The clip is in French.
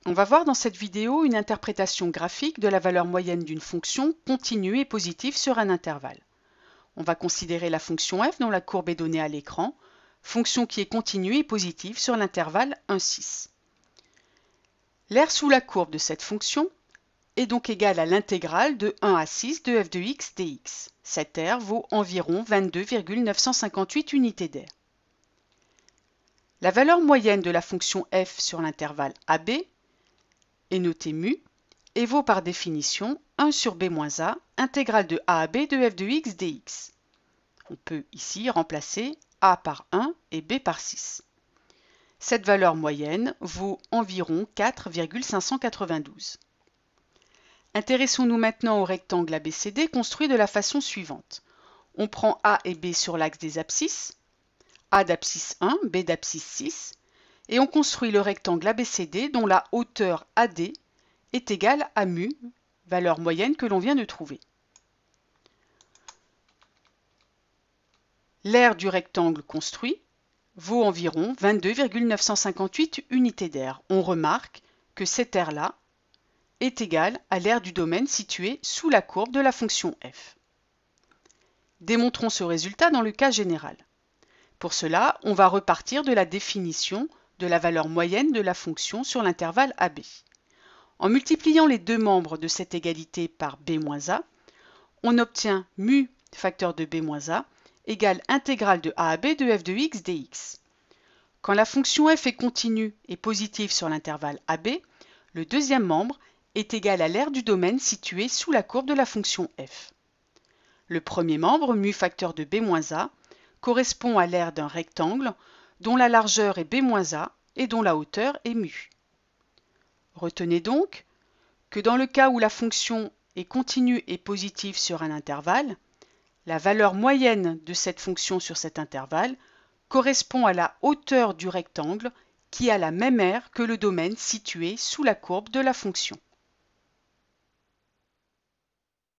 On va voir dans cette vidéo une interprétation graphique de la valeur moyenne d'une fonction continue et positive sur un intervalle. On va considérer la fonction f dont la courbe est donnée à l'écran, fonction qui est continue et positive sur l'intervalle 1, 6. L'aire sous la courbe de cette fonction est donc égale à l'intégrale de 1 à 6 de f de x dx. Cette aire vaut environ 22,958 unités d'aire. La valeur moyenne de la fonction f sur l'intervalle AB est notée mu et vaut par définition 1 sur b-a, intégrale de a à b de f de x dx. On peut ici remplacer a par 1 et b par 6. Cette valeur moyenne vaut environ 4,592. Intéressons-nous maintenant au rectangle ABCD construit de la façon suivante. On prend A et B sur l'axe des abscisses, A d'abscisse 1, B d'abscisse 6, et on construit le rectangle ABCD dont la hauteur AD est égale à mu, valeur moyenne que l'on vient de trouver. L'aire du rectangle construit vaut environ 22,958 unités d'aire. On remarque que cette aire-là est égale à l'aire du domaine situé sous la courbe de la fonction f. Démontrons ce résultat dans le cas général. Pour cela, on va repartir de la définition de la valeur moyenne de la fonction sur l'intervalle AB. En multipliant les deux membres de cette égalité par b-a, on obtient mu facteur de b-a égale intégrale de a à b de f de x dx. Quand la fonction f est continue et positive sur l'intervalle AB, le deuxième membre est égal à l'aire du domaine situé sous la courbe de la fonction f. Le premier membre, mu facteur de b-a, correspond à l'aire d'un rectangle dont la largeur est b-a et dont la hauteur est mu. Retenez donc que dans le cas où la fonction est continue et positive sur un intervalle, la valeur moyenne de cette fonction sur cet intervalle correspond à la hauteur du rectangle qui a la même aire que le domaine situé sous la courbe de la fonction.